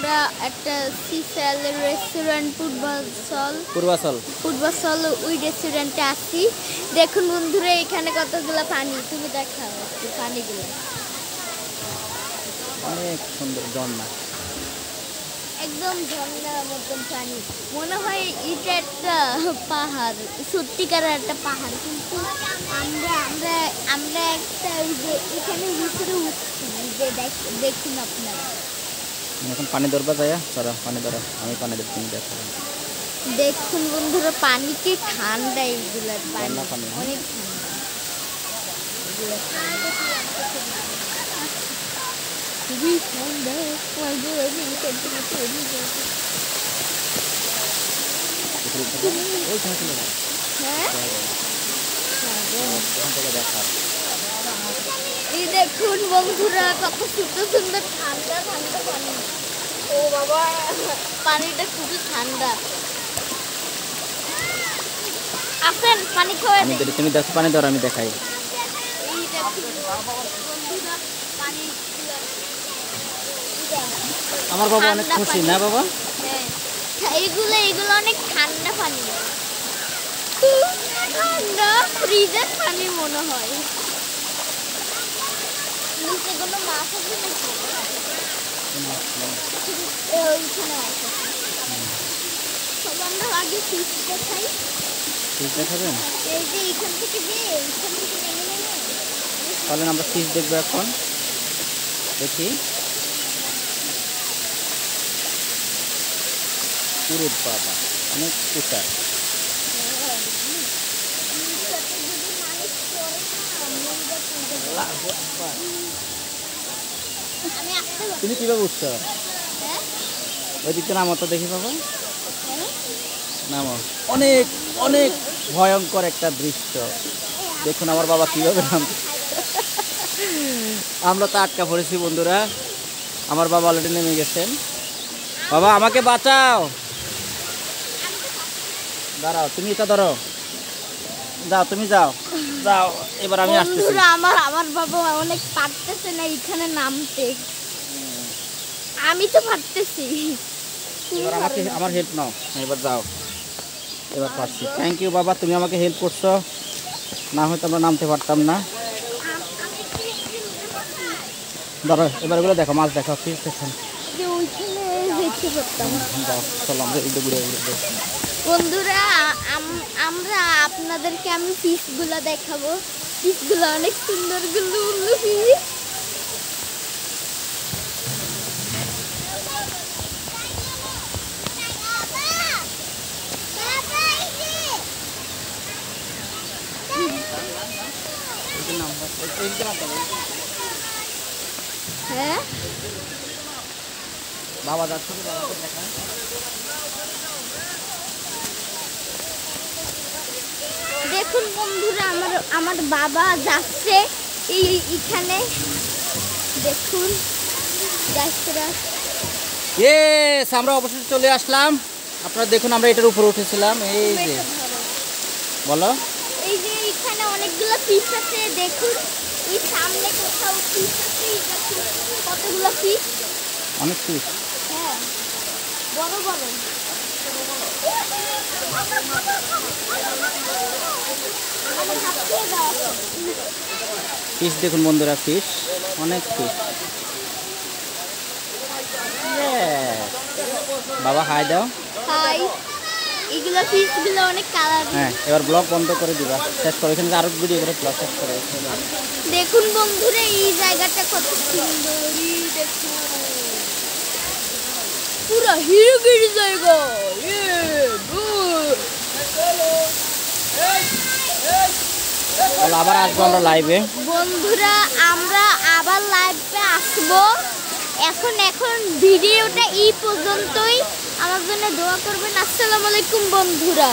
আমরা একটা সিসেল রেস্টুরেন্ট পূর্বাচল ওই রেস্টুরেন্টে আসছি। দেখুন বন্ধুরা এখানে কতগুলো পানি, তুমি দেখাও একটু পানিগুলো। অনেক সুন্দর ঝর্ণা, একদম ঝর্ণার মতন পানি, মনে হয় এটা একটা পাহাড়, সত্যিকার একটা পাহাড়। কিন্তু আমরা আমরা আমরা একটা ওই যে এখানে ভিতরে উঠছি, যে দেখুন আপনারা। এখন পানি ধরবা যায়, চলো পানি ধরো, আমি পানি ধরছি, তুমি দেখো। দেখুন বন্ধুরা পানি কি ঠান্ডা, এইগুলার পানি অনেক খুবই ঠান্ডা। হ্যাঁ এই দেখুন বন্ধুরা কত সুন্দর সুন্দর ঠান্ডা ঠান্ডা পানি। ও বাবা, পানিটা খুবই ঠান্ডা। আসেন পানি খাওয়া। তুমি দেখো, পানি ধরো, আমি দেখাই। এই দেখুন বন্ধুরা পানি, আমার বাবা অনেক খুশি না বাবা? হ্যাঁ, এইগুলো অনেক ঠান্ডা পানি, ঠান্ডা ফ্রিজের পানি মনে হয়। নিচে কোনো মাছ আছে নাকি? আমরা আগে ফিশ দেখাই। ফিশ দেখাবেন? এই যে এইখান থেকে নেমে নেমে। তাহলে আমরা ফিশ দেখবো এখন, দেখি। পুরো বাবা অনেক উঁচা। তুমি কিভাবে উঠছো? ওই দিকটা নামো তো দেখি বাবা, নামো। অনেক অনেক ভয়ঙ্কর একটা দৃশ্য দেখুন, আমার বাবা কিভাবে নামছে। আমরা তো আটকা পড়েছি বন্ধুরা, আমার বাবা অলরেডি নেমে গেছেন। বাবা আমাকে বাঁচাও, দাঁড়াও, তুমি এটা ধরো, যাও তুমি যাও যাও, এবার আমি আসতেছি। আমার বাবা অনেক পারতেছে না এখানে নামতে, আমি তো পারতেছি। এবার আমার হেল্প নাও, এবার যাও, এবার পারছি। থ্যাংক ইউ বাবা, তুমি আমাকে হেল্প করছো, না হয়তো আমরা নামতে পারতাম না। ধরো এবার এগুলো দেখো, মাছ দেখো, ফিশ দেখো। বন্ধুরা আমরা আপনাদেরকে আমি ফিশগুলো দেখাবো, ফিশগুলো অনেক সুন্দর গুলো ফিশ। হ্যাঁ বাবা যাচ্ছে, দেখুন বন্ধুরা আমার বাবা যাচ্ছে এইখানে, দেখুন আমরা অবশ্যই চলে আসলাম। আপনারা দেখুন আমরা এটার উপরে উঠেছিলাম, এই যে বলো, এই যে এখানে অনেকগুলো ফিশ আছে, দেখুন এই সামনে কোথাও ফিশ আছে, কতগুলো ফিশ, অনেক ফিশ। হ্যাঁ বড় বড়। ফিশ দেখুন বন্ধুরা, ফিশ, অনেক ফিশ। বাবা হাই দাও। হাই। এগুলো ফিশগুলো অনেক কালার। হ্যাঁ এবার ব্লগ বন্ধ করে দিবা, শেষ করো, এখানে আরো ভিডিও করে ব্লগ শেষ করো। দেখুন বন্ধুরা এই জায়গাটা কত সুন্দর, দেখুন পুরো হিরোগিরি জায়গা। আবার আসবো আমরা লাইভে বন্ধুরা, আমরা আবার লাইভে আসবো। এখন ভিডিওটা এই পর্যন্তই, আমার জন্য দোয়া করবেন। আসসালামু আলাইকুম বন্ধুরা।